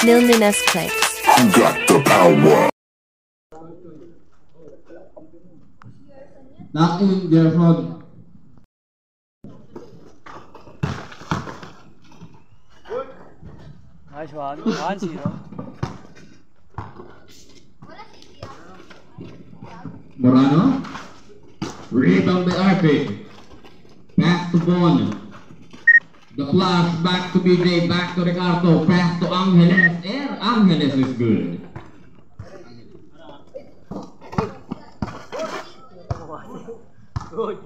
Nilminas plays. You got the power. Knock in their front. Nice one. 1-0. Morano. Rebound by Arpig. Pass to Bon. The flash back to BJ, back to Ricardo, pass to Angeles. Angeles is good. Good.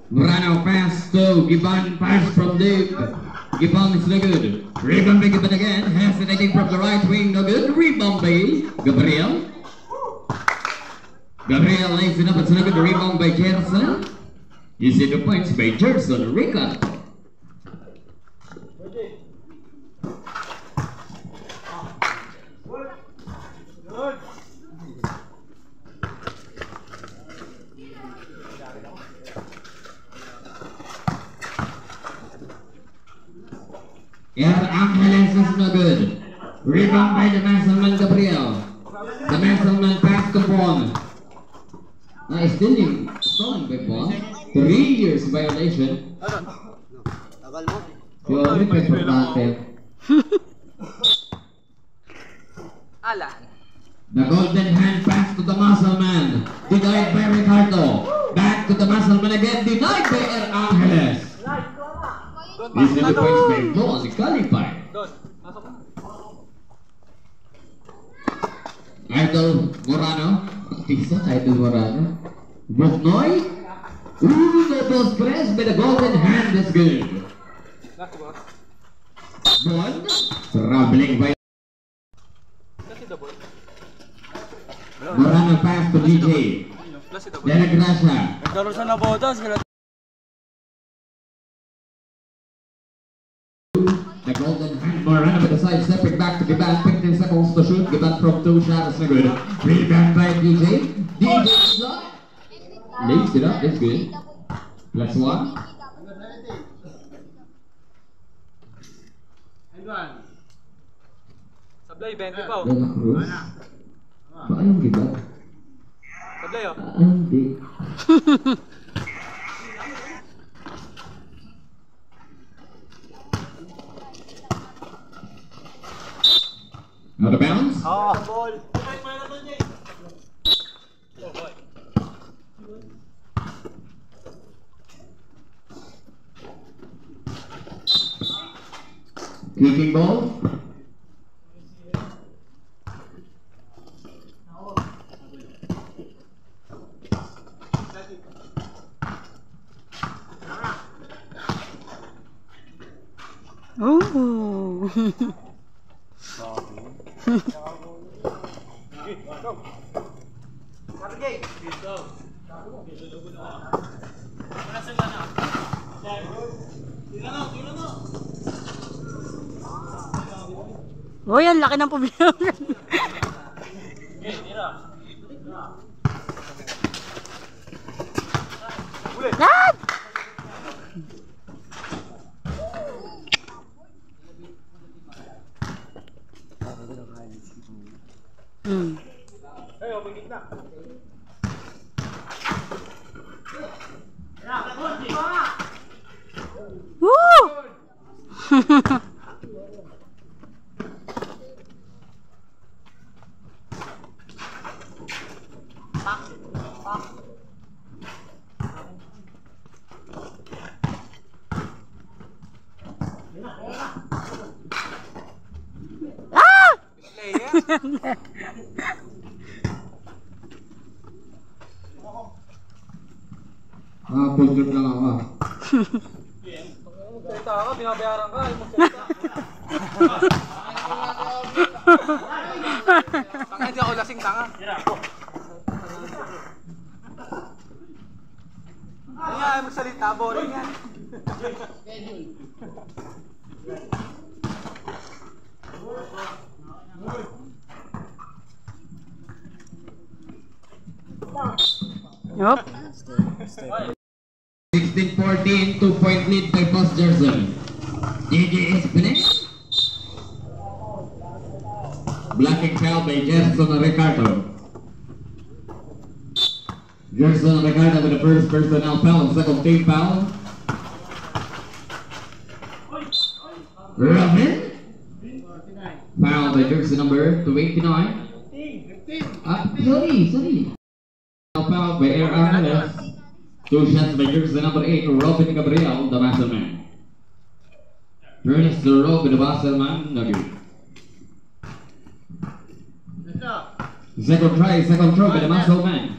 Morano pass to Gibbon, pass from Dave. Gibbon is no good. Rebound by Gibbon again, hesitating from the right wing, no good. Rebound by Gabriel. Gabriel lays it up, it's no good. Rebound by Gerson. You see the points by Gerson Ricardo. Angeles is no good. Rebound by the Messelman Gabriel. The Messelman pass to Bon. Stealing, stolen by Bon. 3 years violation. You already played for Dante. The golden hand pass to the Muscleman. Denied by Ricardo. Back to the Muscleman again. Denied by Angeles. This is the points by Bon. Qualified. Idol Morano. Isa Idol Morano. Buknoy. Those press by the golden hand is good. Bon. Traveling by Morano pass to DJ. Dela Gracia. Nagkaroon siya na botas. The golden hand Morano with the side stepping back to Giban. 15 seconds to shoot. Giban from 2 shots. No good. Rebound by DJ. DJ slide. Lays it up. That's good. +1. Sablay, 20 pa. Dela Cruz. Baka yung Giban? Sablay, oh. Hindi. Out of bounds? Ball. Kicking ball? Oh. Oh, yan laki ng problema. Lan! Woo! Pulgod lang ako. Salita ka, binabayaran ka. Ayaw magsalita. Tanga, hindi ako lasing tanga. Ayaw magsalita, boring yan. Yup. 16-14, 2-point lead by Post JJ is finished. Blocking foul by Gerson Ricardo. Gerson Ricardo with the first personnel foul, second team foul. Robin. Foul by jersey number 29. Sorry. Foul by Air Angeles. 2 shots by jersey number 8, Robin Gabriel, the muscle man. Ernest Robin, the muscle man, no good. Second try by the muscle man.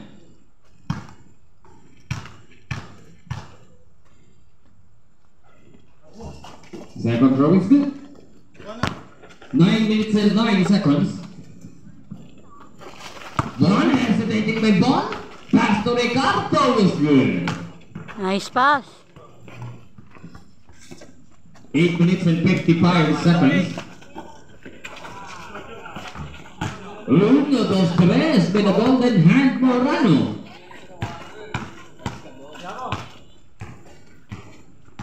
Second throw is good. 9 minutes and 9 seconds. Bon hesitating by Bon. Pass to Ricardo is good. Nice pass. 8 minutes and 55 seconds. 1, 2, 3 by the golden hand Morano.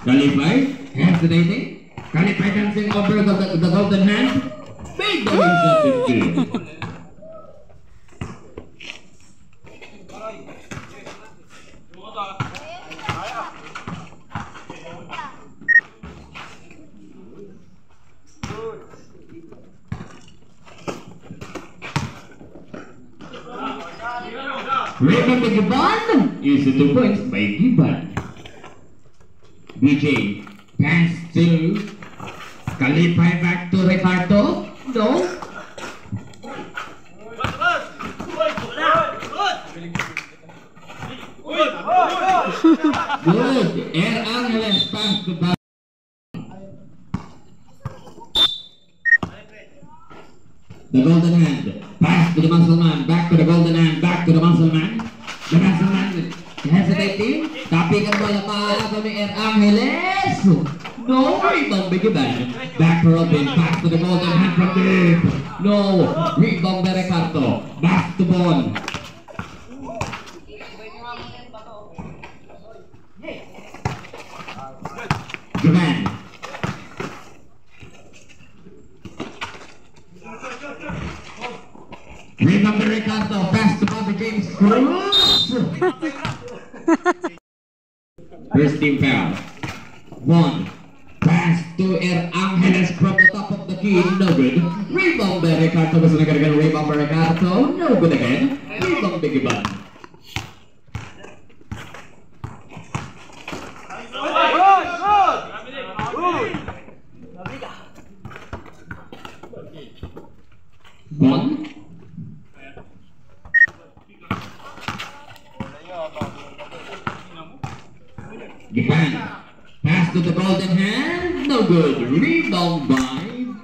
Kalipay hesitating. Kalipay dancing over the golden hand. Big the shot is good. Rebound by Giban. Is it 2 points by Giban. DJ pass to Kalipay, back to Ricardo. No. Good. Air Angeles pass to back. The golden hand. Pass to the muscle man. Back to the golden hand. Back to the muscle man. The muscle man hesitating. Tapi kan bola pa ni Air Angeles. No, rebound by Giban. Back to Robin. Back to the golden hand from deep. No, rebound by Ricardo. Back to Bon. Giban. Rebound by Ricardo. Pass to Bobby James. Cruz. First team foul. 1. Pass to Air Angeles from the top of the key. No good. Rebound by Ricardo. Was not gonna rebound by Ricardo. No good again. Rebound by Giban. Bon. Giban. Pass to the golden hand. No good. Rebound by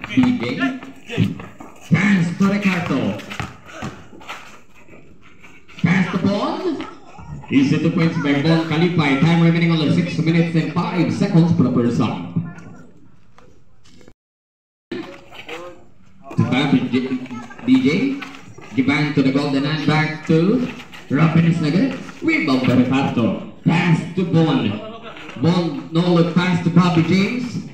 DJ. Pass to Ricardo. Pass to Bon. Easy 2 points by Bon Kalipay. Time remaining only 6 minutes and 5 seconds for the first half. To back DJ. Giban to the golden hand. Back to Robin is good. Rebound by Ricardo. Pass to Bon. Bon, no look pass to Bobby James.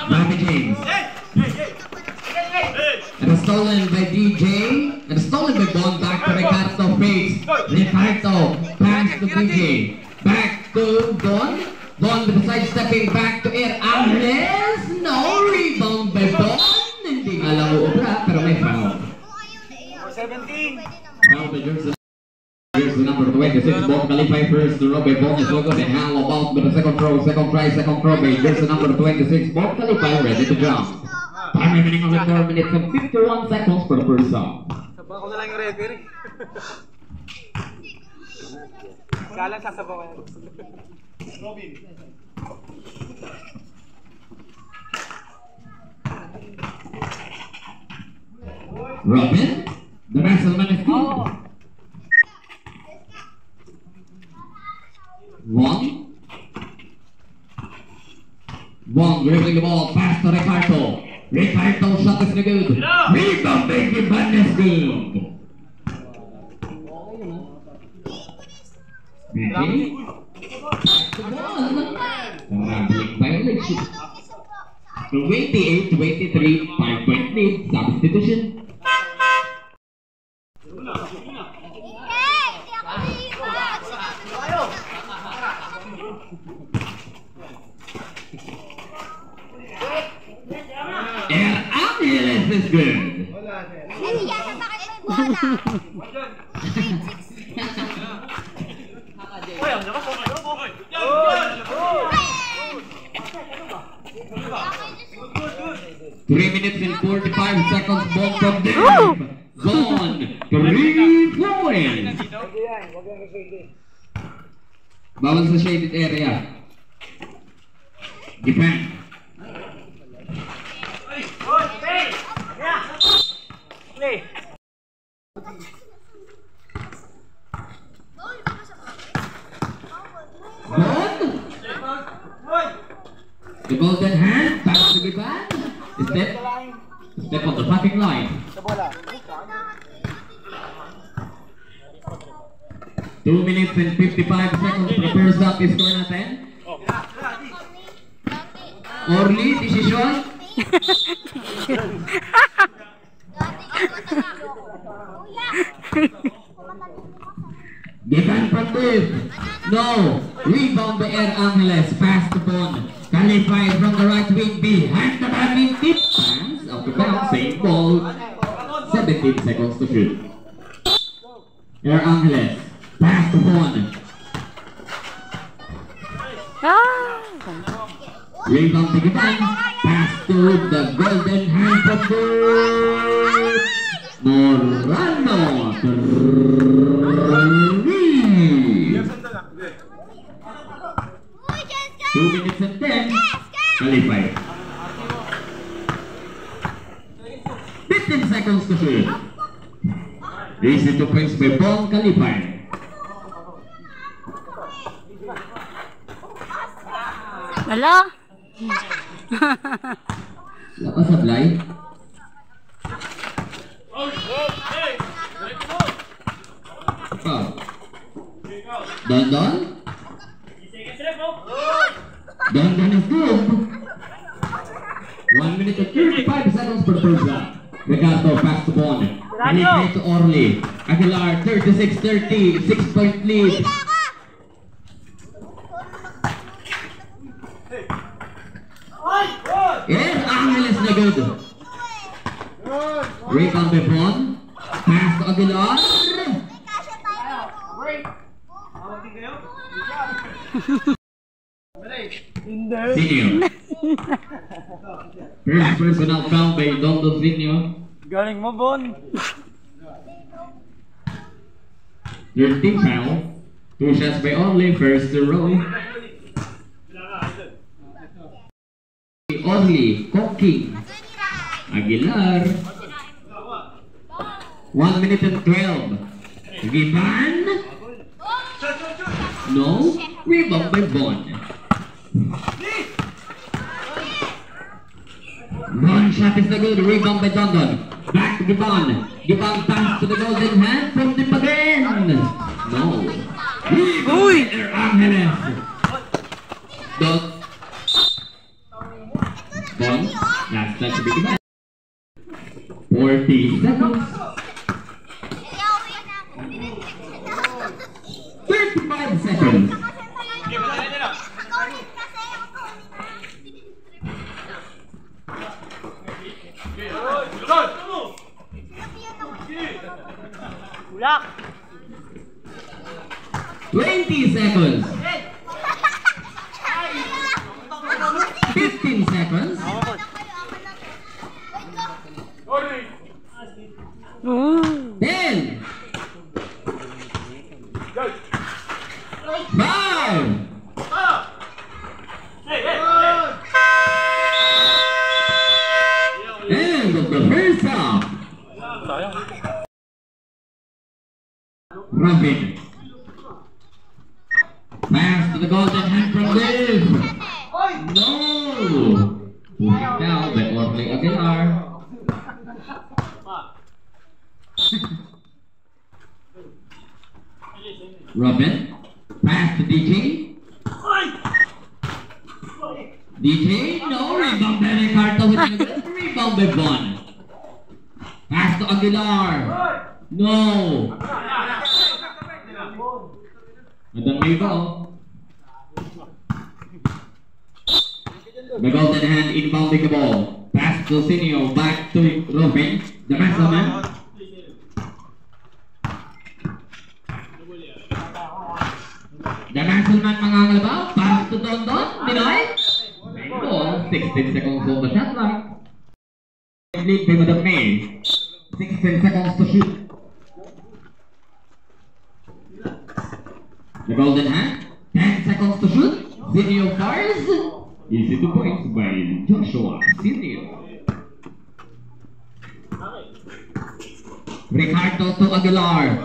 Bobby James. And stolen by DJ. And stolen by Bon. Back to Ricardo. Face. Ricardo. Pass to DJ. Back to Bon. Bon with the side stepping back to Air Angeles. No rebound by Bon. Hindi nga lang uubra pero may foul. 17. Foul by jersey number 26. Bon Kalipay first to Robby Bon is good and how about with the second throw. Second try by jersey number 26. Bon Kalipay ready to jump. Time remaining only 4 minutes and 51 seconds for the first half. Sabaw ko na lang yung referee. Galang sasabaw ko yan. Robin. Robin, the muscle man is good. 1. Bond dribbling the ball, pass to Ricardo. Ricardo shot is no good. Rebound by Giban is good. Ricky. Pass the ball. Rambling violation. 28-23, 5-point lead, substitution. Air Angeles is good. Three minutes and 45 seconds ball from them. Zone 3 points. Bawal sa shaded area. Defend. Play. The golden hand, pass to Giban. Step on the fucking line. 2 minutes and 55 seconds. Prepare sa score natin. Orly, decision. Giban from deep. No. Rebound by Air Angeles. Pass to Bond. Qualified from the right wing behind the back in deep. Hands out of bounds. Same ball. 17 seconds to shoot. Air Angeles. Pass to Bond. Rebound to Giban. Pass to the golden hand from deep. Morano. 2 minutes and 10. Qualified. 15 seconds to shoot. Easy to points by Bong qualified. Wala. Wala pa sablay. Don. Don is good. 1 minute and 35 seconds per person. Ricardo pass to Bond. Qualified to Orly. Aguilar 36-30, 6-point lead. Air Angeles na good. Rebound by Bond. Pass to Aguilar. Senior. First personal foul by Dondo Senior. Galing mo, Bon. 13 foul. 2 shots by Orly. First to row. Orly, Koking, Aguilar. 1 minute and 12. Giban. No. Rebound by Bond. One shot is the good. Rebound by Dondon. Back to Giban. Giban pass to the golden hand from the again. No. Rebound Air Angeles. Dot. Bond. Last touch to Giban. 40 seconds. 35 seconds. Ulak. 20 seconds. 15 seconds. Ooh. 10. 5. End of the first half. Robin. Pass to the golden hand from Dave. No. Orly Aguilar. Robin. Pass to DJ. DJ, no rebound by Ricardo with a good rebound by Von. Pass to Aguilar. No. Madam Mabel. The golden hand inbounding the ball. Pass to Sinio. Back to Robin. The Muscleman. The Muscleman mangangalabaw. Pass to Don Don. Pinoy. Ball. 16 seconds on the shot clock. Lead by Madam May. 16 seconds to shoot. The golden hand. 10 seconds to shoot. Sinio fires. Easy 2 points by Joshua Sinio. Ricardo to Aguilar.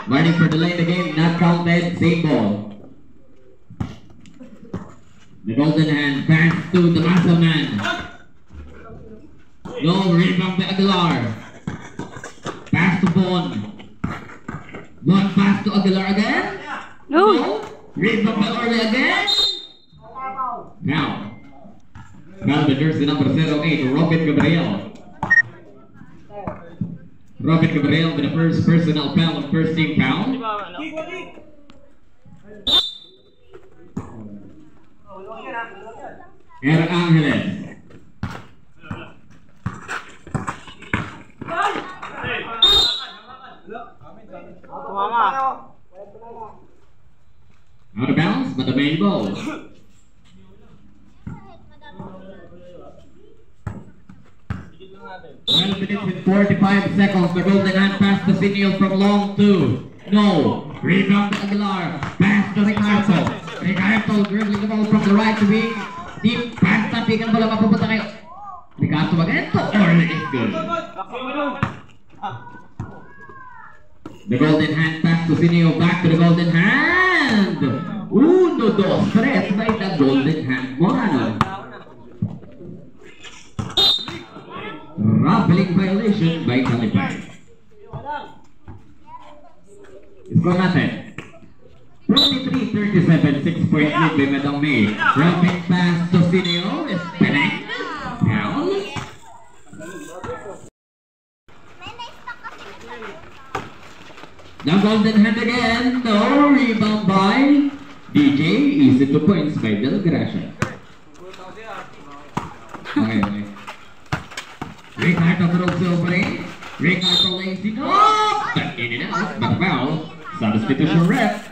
Warning for delay in the game, not counted, same ball. The golden hand pass to the muscle man. No rebound by Aguilar. Pass to Bon. One pass to Aguilar again. No. Rebound by Orly again. Now, the jersey number 08, Robin Gabriel. Robin Gabriel with the first personal foul and first team foul. Er Angeles. Out of bounds, but the main ball. 12 minutes and 45 seconds. The golden hand pass to Sinio from long two. No. Rebound to Aguilar. Pass to Ricardo. Ricardo dribbling the ball from the right to wing. Deep pass. Tapikan bola mapupunta kayo. Ricardo again to Orly is good. The golden hand pass to Sinio. Back to the golden hand. 1, 2, 3 by the golden hand. Morano. Ruffling violation by Taliban. Score natin. 23-37, 6-point lead by Madam May. Rubbing pass to Sinio. Spinning. Foul. The golden hand again. No rebound by DJ. Easy 2 points by Del Gracia. Okay. Ricardo throws over it. Ricardo lays it up. In and out. But foul. Substitution ref.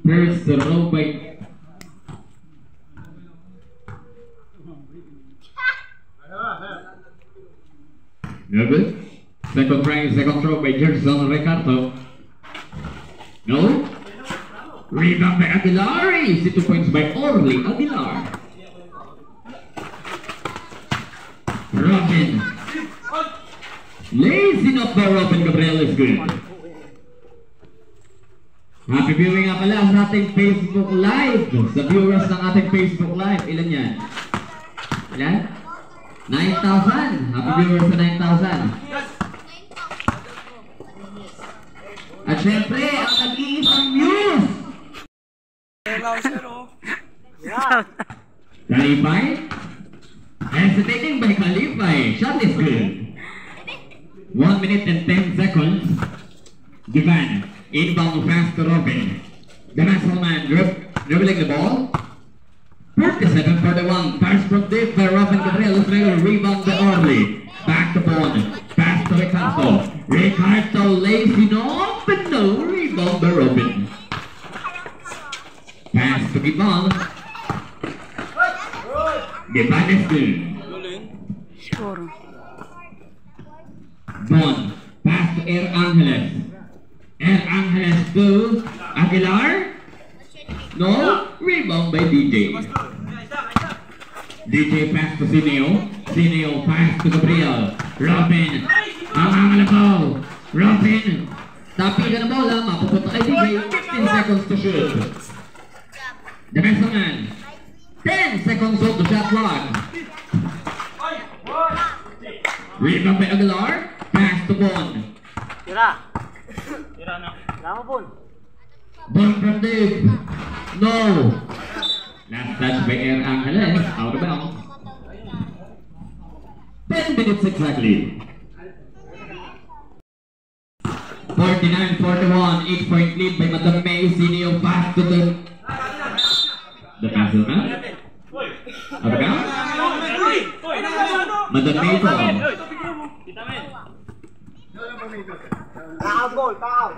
First row by no good. Second throw by Jerson Ricardo. No. Rebound by Aguilar. Easy 2 points by Orly Aguilar. Robin. Lazy enough by Robin Gabriel is good. Happy viewing nga pala sa ating Facebook Live. Sa viewers ng ating Facebook Live. Ilan yan? Ilan? 9,000. Happy viewers sa 9,000. At syempre, ang nag-iisang views. Kalipay. Hesitating by Kalipay. Shot is good. 1 minute and 10 seconds. Divan. Inbound pass to Robin. The muscle man dribbling the ball. 37-41. Pass from deep by Robin Gabriel. Rebound by Orly. Back to Bon. Pass to Ricardo. Ricardo lays it off, but no rebound by Robin. Pass to Giban. Giban is good. Score. Bon. Pass to Er Angeles. Er Angeles to Aguilar. No. Rebound by DJ. DJ pass to Sinio. Sinio pass to Gabriel. Robin. Ang angalabaw. Robin. Tapi ka na bola. Mapupunta kay DJ. 15 seconds to shoot. The next man. 10 seconds on the shot clock. Rebound by Aguilar. Pass to Bon. Tira. Tira na. Tira mo, Bon. Bon from Dave. No. Last touch by Air Angeles. Out of bounds. 10 minutes exactly. 49-41. 8-point lead by Madam May. Sinio pass to the Hasselman. Out of bounds. Madam May foul. Foul ball, foul.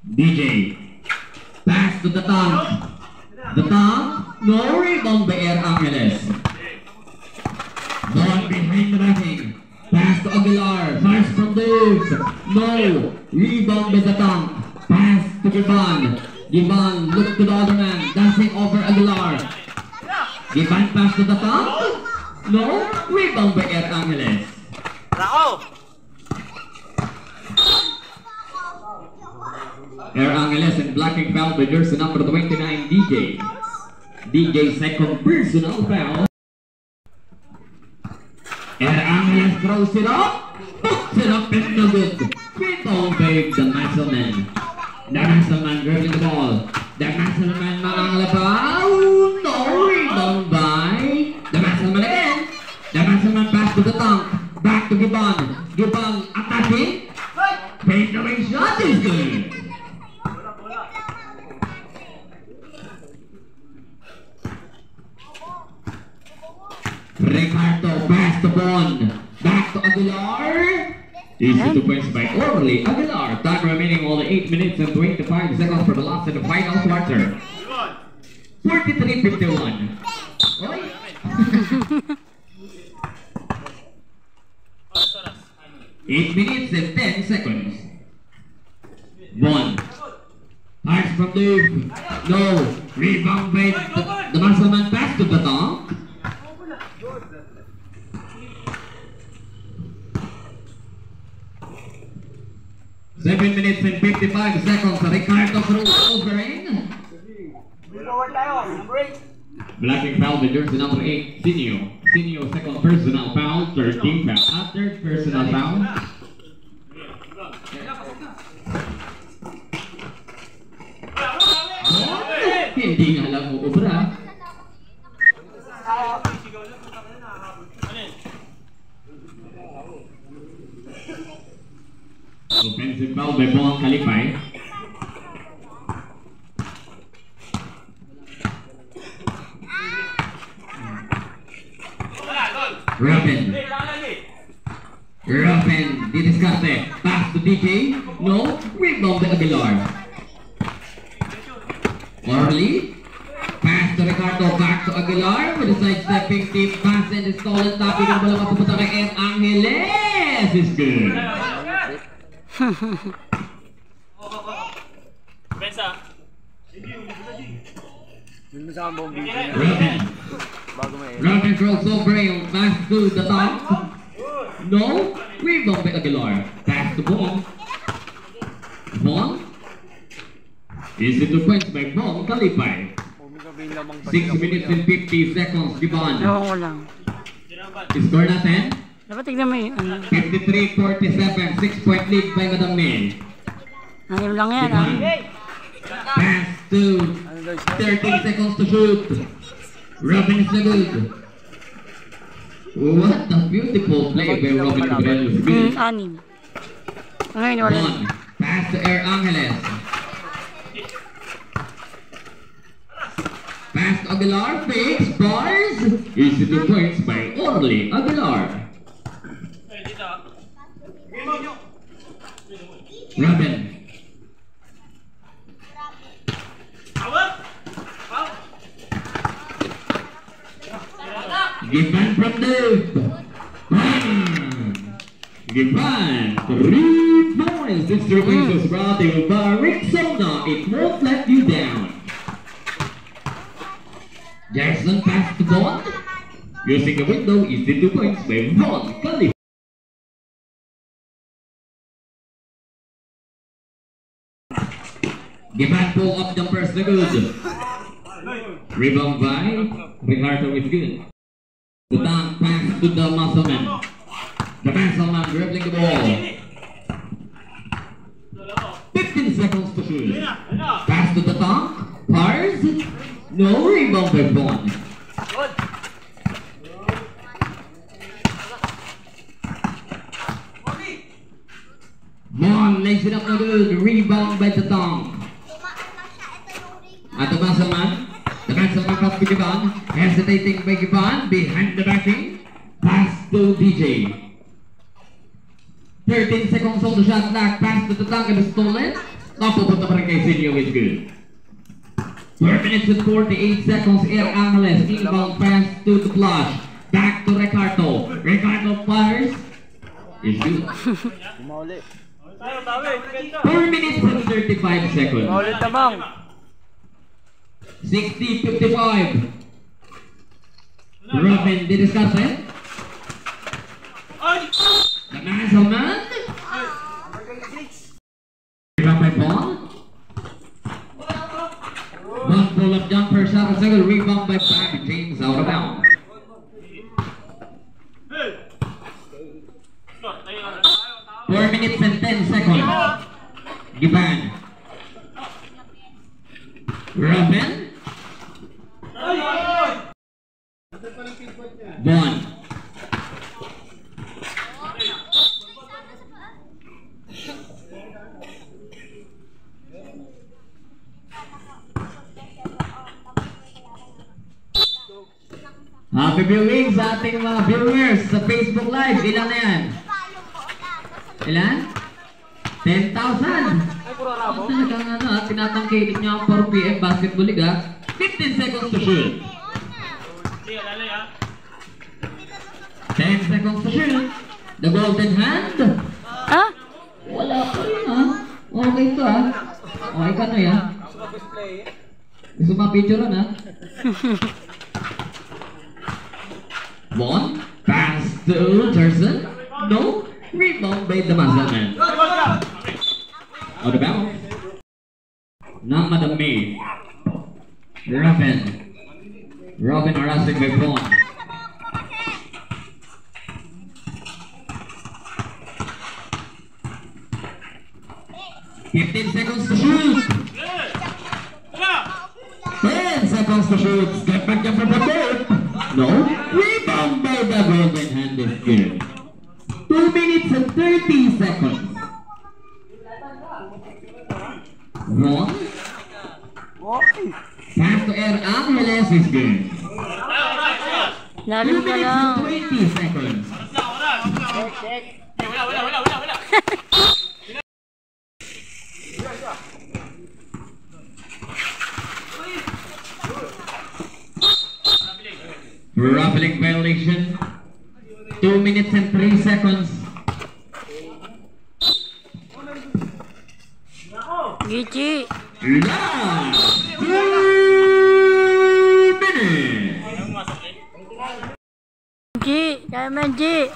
DJ. Pass to the top. The top. No rebound by Air Angeles. Ball behind the backing. Pass to Aguilar. Pass from Dave. No. Rebound by the top. Pass to Giban. Giban look to the other man. Dancing over Aguilar. Giban pass to the top. No. Rebound by Air Angeles. Rao. Air Angeles and blocking foul by jersey number 29, DJ. DJ second personal foul. Air Angeles throws it up. Puts it up in the good. Rebound by the Musselman. The Musselman dribbling the ball. The Musselman Malanglabaw. No rebound by the Musselman again. The Musselman pass to the tongue. Back to Giban. Giban attacking. Fade away shot is good. Ricardo pass to Bon. Back to Aguilar. Easy to points by Orly Aguilar. Time remaining only 8 minutes and 25 seconds for the last in the final quarter. 43-51. Oy. 8 minutes and 10 seconds. Bon. Pass from Dave. No. Rebound by the Musselman pass to the top. Seven minutes and 55 seconds. Ricardo Cruz overing. Blocking foul by jersey number 8, Sinio. Sinio second personal foul, 13 foul. Third personal foul. Hindi nga lang mo ubra. Offensive foul by Bon Kalipay. Robin, didiskarte. Pass to DJ. No. Rebound by Aguilar. Orly. Pass to Ricardo. Back to Aguilar. With a side-stepping deep pass and the stolen topic ng bola mapupunta kay Air Angeles. Is good. Robin throws over him. Pass to the top. No. Rebound by Aguilar. Pass to Bon. Bon. Easy to points by Bon Kalipay. 6 minutes and 50 seconds. Giban. Ewan ko lang. Score natin. Dapat tignan mo yung ano. 53-47. 6-point lead by Madam May. Nangil lang yan, ha? Pass to 13 seconds to shoot. Robin is the good. What a beautiful play by Robin Guerrero. Anim. Ngayon, wala. Pass to Air Angeles. Pass to Aguilar. Fakes. Bars. Easy to points by Orly Aguilar. Robin. Giban from Dave. Giban. 3 points. This service is brought to you by Rexona. It won't let you down. Jackson pass to Bon. Using the window is the 2 points by Ron Calif. Give back pull up jumpers na good. Rebound by Ricardo is good. The dunk pass to the muscleman. The muscleman dribbling the ball. 15 seconds to shoot. Pass to the dunk. Pars. No rebound by Bond. Bond lays it up na good. Rebound by the dunk. At the muscleman. The muscleman pass to Giban. Hesitating by Giban. Behind the backing. Pass to DJ. 13 seconds on the shot clock. Pass to the dunk and stolen. Napupunta pa rin kay Sinyo is good. 4 minutes and 48 seconds. Air Angeles. Inbound pass to the flush. Back to Ricardo. Ricardo fires. Is good. 4 minutes and 35 seconds. 60-55. Robin, didiscuss it. The muscleman. Rebound by Bond. One pull-up jumper shot. A second rebound by Bobby James out of bounds. 4 minutes and 10 seconds. Giban. Robin. Bond. Happy viewing sa ating mga viewers sa Facebook Live. Ilan na yan? Ilan? 10,000. Talagang ano, tinatangkilik niya ang 4 PM Basketball League. 15 seconds to shoot. 10 seconds to shoot. The golden hand. Ha? Wala pa rin Okay to Okay ka na yan. Gusto ma-picture na One, pass to Thurston. No, rebound by the muscleman. Out of bounds. Namadami. Robin harassing by Bond. $15 seconds to shoot. 10 seconds to shoot. Step back jumper for goal. No. Rebound by the golden hand is good. 2 minutes and 30 seconds. Wrong. Pass to Air Angeles is good. 2 Lalim ka minutes lang. and 20 seconds. Ruffling violation. 2 minutes and 3 seconds. Gichi. Last 2 minutes. G. Kaya man G.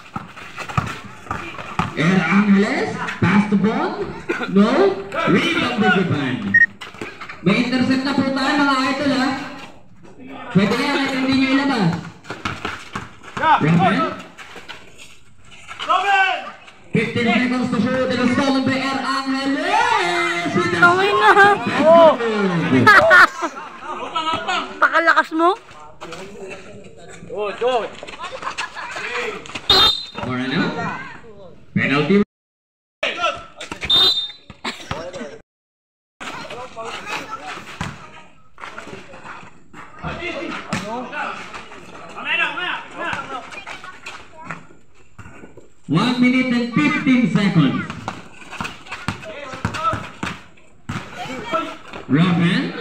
Air Angeles. Pass the ball. No. Rebound by Japan. May intercept na po tayo mga idol Pwede kaya kahit hindi nyo ilabas. Robin. 15 seconds to shoot. It was stolen by Air Angeles. Tawin na. Pakalakas mo. For ano? Penalty. One minute and 15 seconds. Robin.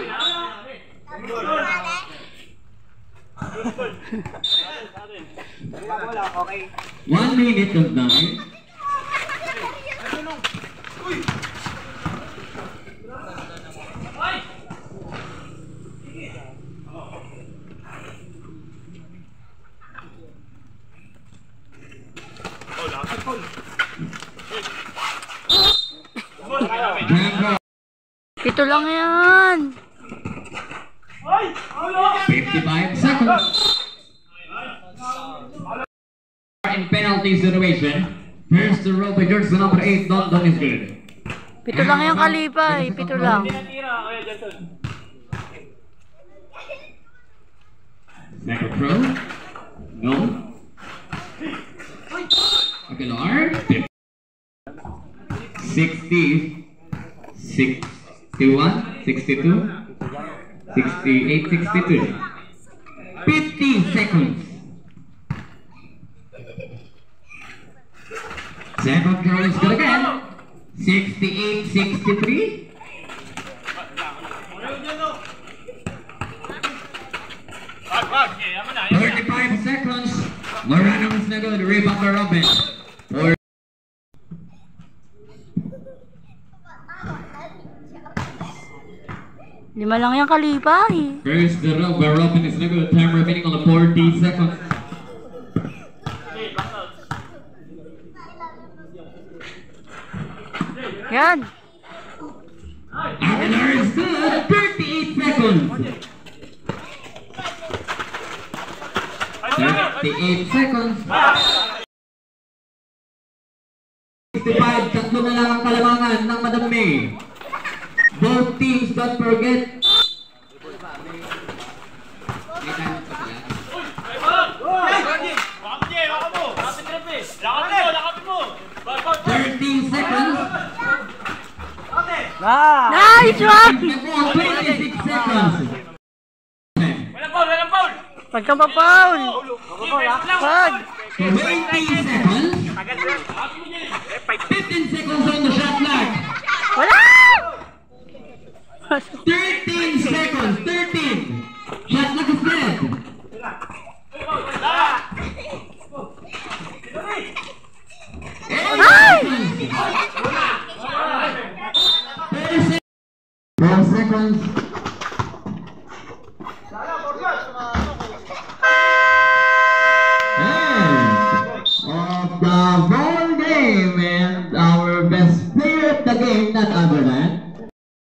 1 minute of time. Pito lang yan. 55 seconds. In penalty situation, first to roll by jersey number 8, Don Don is good. Pito lang yan, Kalipay. Pito lang. Second throw. No. Aguilar. 60, 61, 62, 68, 62. 50 seconds. Second throw is good again. 68, 63. 35 seconds. Morano is na good. Rebound by Robin. Or 5 lang yan, Kalipay. first the row by Robin is na good. Time remaining on the 40 seconds. Yan. Aguilar is good. 38 seconds. 38 seconds. 65, tatlo na lang ang kalamangan ng Madam May. Both teams don't forget. May time pa sila. 13 seconds. Nice one! 26 seconds. Pagka pa-foul. Pag. 20 seconds. 15 seconds on the shot clock. Wala! 13 seconds. 13. Shot clock is dead. Ay! 12 seconds.